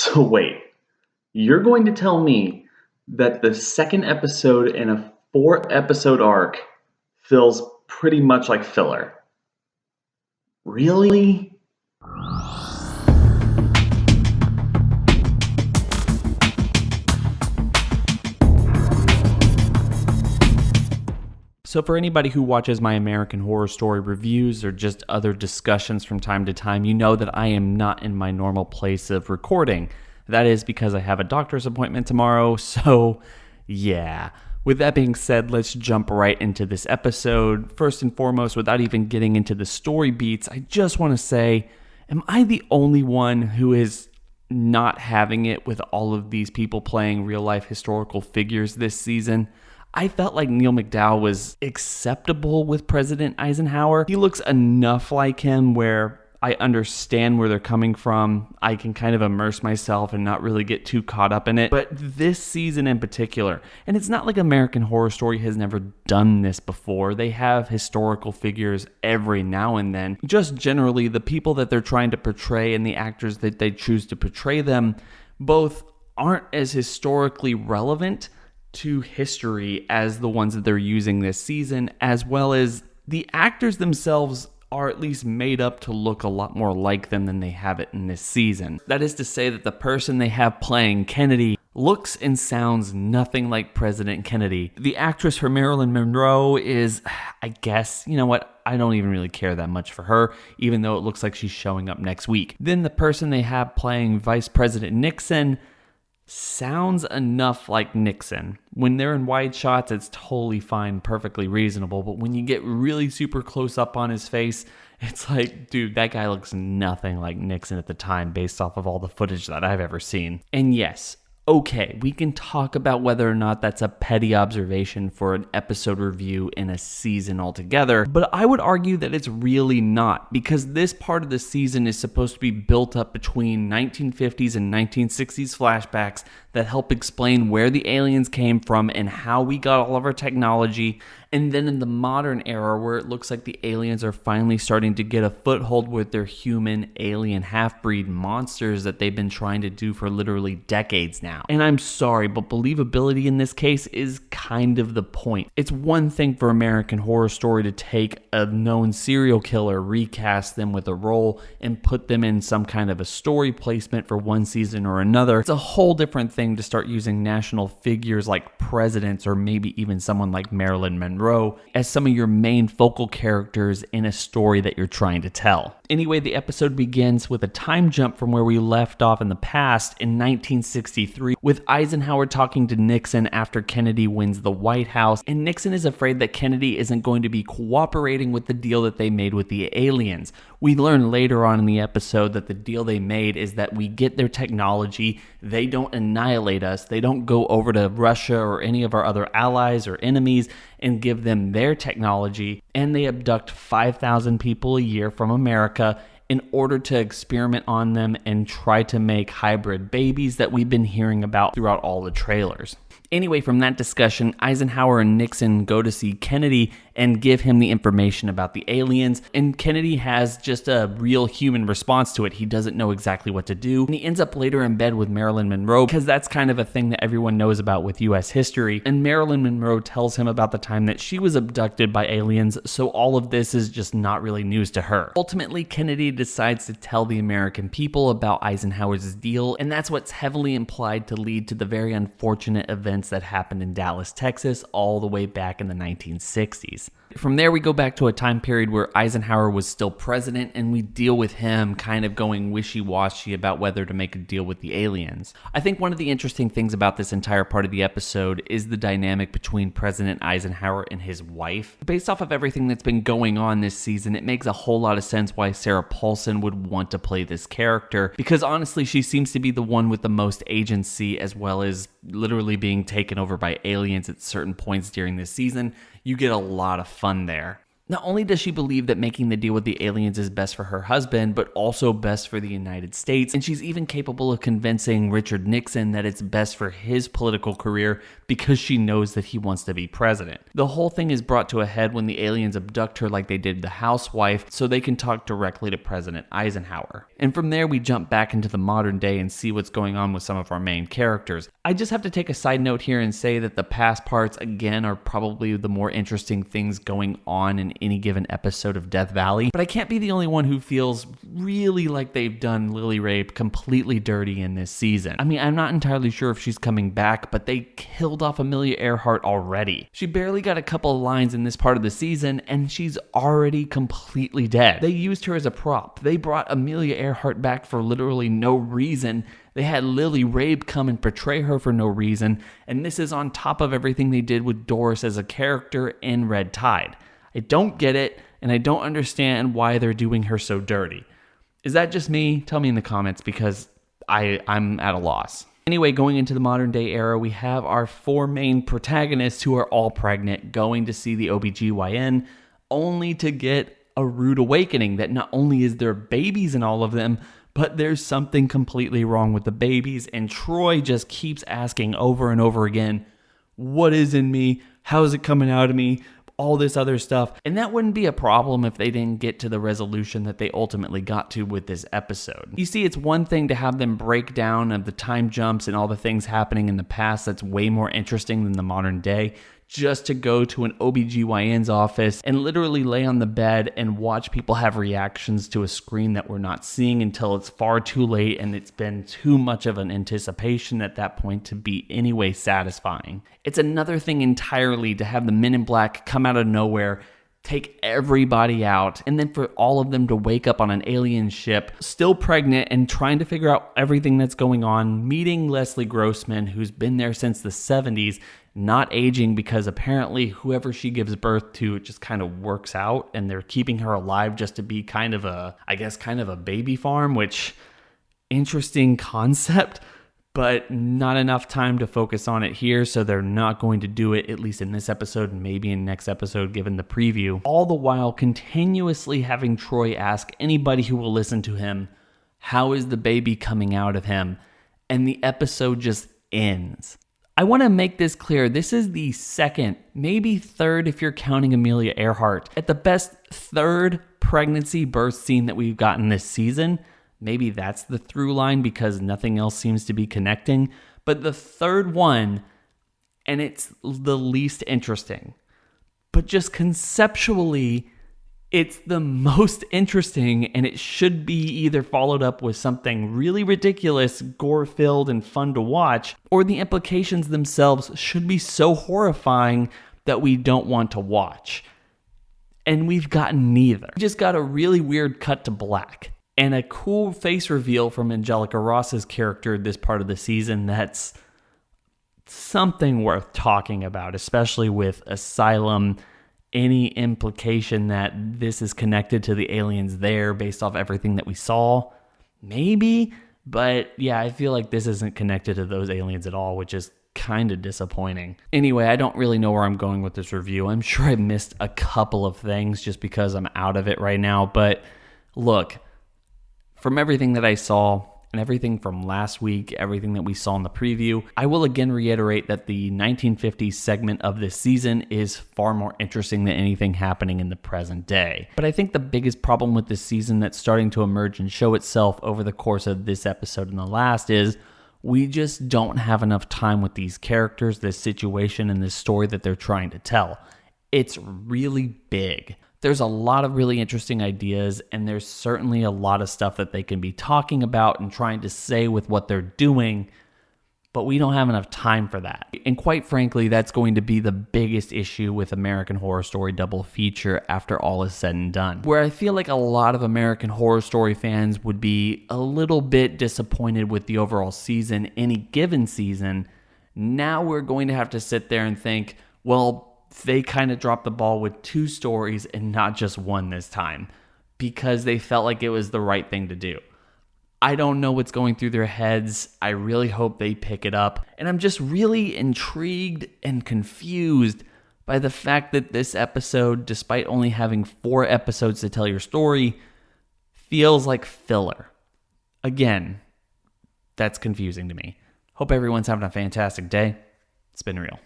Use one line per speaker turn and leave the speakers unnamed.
So wait, you're going to tell me that the second episode in a four-episode arc feels pretty much like filler? Really?
So for anybody who watches my American Horror Story reviews or just other discussions from time to time, you know that I am not in my normal place of recording. That is because I have a doctor's appointment tomorrow, so yeah. With that being said, let's jump right into this episode. First and foremost, without even getting into the story beats, I just want to say, am I the only one who is not having it with all of these people playing real-life historical figures this season? I felt like Neil McDowell was acceptable with President Eisenhower. He looks enough like him where I understand where they're coming from. I can kind of immerse myself and not really get too caught up in it. But this season in particular, and it's not like American Horror Story has never done this before. They have historical figures every now and then. Just generally, the people that they're trying to portray and the actors that they choose to portray them both aren't as historically relevant to history as the ones that they're using this season, as well as the actors themselves are at least made up to look a lot more like them than they have it in this season. That is to say that the person they have playing Kennedy looks and sounds nothing like President Kennedy. The actress for Marilyn Monroe is, I guess, you know what, I don't even really care that much for her, even though it looks like she's showing up next week. Then the person they have playing Vice President Nixon sounds enough like Nixon. When they're in wide shots, it's totally fine, perfectly reasonable. But when you get really super close up on his face, it's like, dude, that guy looks nothing like Nixon at the time based off of all the footage that I've ever seen. And yes, okay, we can talk about whether or not that's a petty observation for an episode review in a season altogether, but I would argue that it's really not, because this part of the season is supposed to be built up between 1950s and 1960s flashbacks that help explain where the aliens came from and how we got all of our technology. And then in the modern era, where it looks like the aliens are finally starting to get a foothold with their human alien half-breed monsters that they've been trying to do for literally decades now. And I'm sorry, but believability in this case is kind of the point. It's one thing for American Horror Story to take a known serial killer, recast them with a role, and put them in some kind of a story placement for one season or another. It's a whole different thing to start using national figures like presidents or maybe even someone like Marilyn Monroe as some of your main focal characters in a story that you're trying to tell. Anyway, the episode begins with a time jump from where we left off in the past in 1963 with Eisenhower talking to Nixon after Kennedy wins the White House, and Nixon is afraid that Kennedy isn't going to be cooperating with the deal that they made with the aliens. We learn later on in the episode that the deal they made is that we get their technology, they don't annihilate us, they don't go over to Russia or any of our other allies or enemies and give them their technology, and they abduct 5,000 people a year from America in order to experiment on them and try to make hybrid babies that we've been hearing about throughout all the trailers. Anyway, from that discussion, Eisenhower and Nixon go to see Kennedy and give him the information about the aliens, and Kennedy has just a real human response to it. He doesn't know exactly what to do, and he ends up later in bed with Marilyn Monroe because that's kind of a thing that everyone knows about with US history, and Marilyn Monroe tells him about the time that she was abducted by aliens, so all of this is just not really news to her. Ultimately, Kennedy decides to tell the American people about Eisenhower's deal, and that's what's heavily implied to lead to the very unfortunate events that happened in Dallas, Texas, all the way back in the 1960s. From there, we go back to a time period where Eisenhower was still president, and we deal with him kind of going wishy-washy about whether to make a deal with the aliens. I think one of the interesting things about this entire part of the episode is the dynamic between President Eisenhower and his wife. Based off of everything that's been going on this season, it makes a whole lot of sense why Sarah Paulson would want to play this character, because honestly, she seems to be the one with the most agency, as well as literally being taken over by aliens at certain points during this season. You get a lot of fun there. Not only does she believe that making the deal with the aliens is best for her husband, but also best for the United States, and she's even capable of convincing Richard Nixon that it's best for his political career because she knows that he wants to be president. The whole thing is brought to a head when the aliens abduct her like they did the housewife so they can talk directly to President Eisenhower. And from there we jump back into the modern day and see what's going on with some of our main characters. I just have to take a side note here and say that the past parts again are probably the more interesting things going on in any given episode of Death Valley, but I can't be the only one who feels really like they've done Lily Rabe completely dirty in this season. I mean, I'm not entirely sure if she's coming back, but they killed off Amelia Earhart already. She barely got a couple of lines in this part of the season, and she's already completely dead. They used her as a prop. They brought Amelia Earhart back for literally no reason. They had Lily Rabe come and portray her for no reason, and this is on top of everything they did with Doris as a character in Red Tide. I don't get it, and I don't understand why they're doing her so dirty. Is that just me? Tell me in the comments, because I'm at a loss. Anyway, going into the modern day era, we have our 4 main protagonists who are all pregnant going to see the OBGYN, only to get a rude awakening that not only is there babies in all of them, but there's something completely wrong with the babies, and Troy just keeps asking over and over again, what is in me? How is it coming out of me? All this other stuff. And that wouldn't be a problem if they didn't get to the resolution that they ultimately got to with this episode. You see, it's one thing to have them break down of the time jumps and all the things happening in the past that's way more interesting than the modern day, just to go to an OBGYN's office and literally lay on the bed and watch people have reactions to a screen that we're not seeing until it's far too late and it's been too much of an anticipation at that point to be anyway satisfying. It's another thing entirely to have the Men in Black come out of nowhere, take everybody out, and then for all of them to wake up on an alien ship, still pregnant and trying to figure out everything that's going on, meeting Leslie Grossman, who's been there since the 70s, not aging because apparently whoever she gives birth to, it just kind of works out and they're keeping her alive just to be kind of a baby farm, which interesting concept, but not enough time to focus on it here, so they're not going to do it, at least in this episode and maybe in next episode given the preview. All the while continuously having Troy ask anybody who will listen to him, how is the baby coming out of him? And the episode just ends. I want to make this clear. This is the second, maybe third if you're counting Amelia Earhart, at the best third pregnancy birth scene that we've gotten this season. Maybe that's the through line because nothing else seems to be connecting. But the third one, and it's the least interesting. But just conceptually, it's the most interesting, and it should be either followed up with something really ridiculous, gore-filled, and fun to watch, or the implications themselves should be so horrifying that we don't want to watch. And we've gotten neither. We just got a really weird cut to black, and a cool face reveal from Angelica Ross's character this part of the season that's something worth talking about, especially with Asylum. Any implication that this is connected to the aliens there based off everything that we saw? Maybe, but yeah, I feel like this isn't connected to those aliens at all, which is kind of disappointing. Anyway, I don't really know where I'm going with this review. I'm sure I missed a couple of things just because I'm out of it right now, but look, from everything that I saw, and everything from last week, everything that we saw in the preview, I will again reiterate that the 1950s segment of this season is far more interesting than anything happening in the present day. But I think the biggest problem with this season that's starting to emerge and show itself over the course of this episode and the last is we just don't have enough time with these characters, this situation, and this story that they're trying to tell. It's really big. There's a lot of really interesting ideas, and there's certainly a lot of stuff that they can be talking about and trying to say with what they're doing, but we don't have enough time for that. And quite frankly, that's going to be the biggest issue with American Horror Story Double Feature after all is said and done. Where I feel like a lot of American Horror Story fans would be a little bit disappointed with the overall season, any given season, now we're going to have to sit there and think, well, they kind of dropped the ball with 2 stories and not just one this time because they felt like it was the right thing to do. I don't know what's going through their heads. I really hope they pick it up. And I'm just really intrigued and confused by the fact that this episode, despite only having 4 episodes to tell your story, feels like filler. Again, that's confusing to me. Hope everyone's having a fantastic day. It's been real.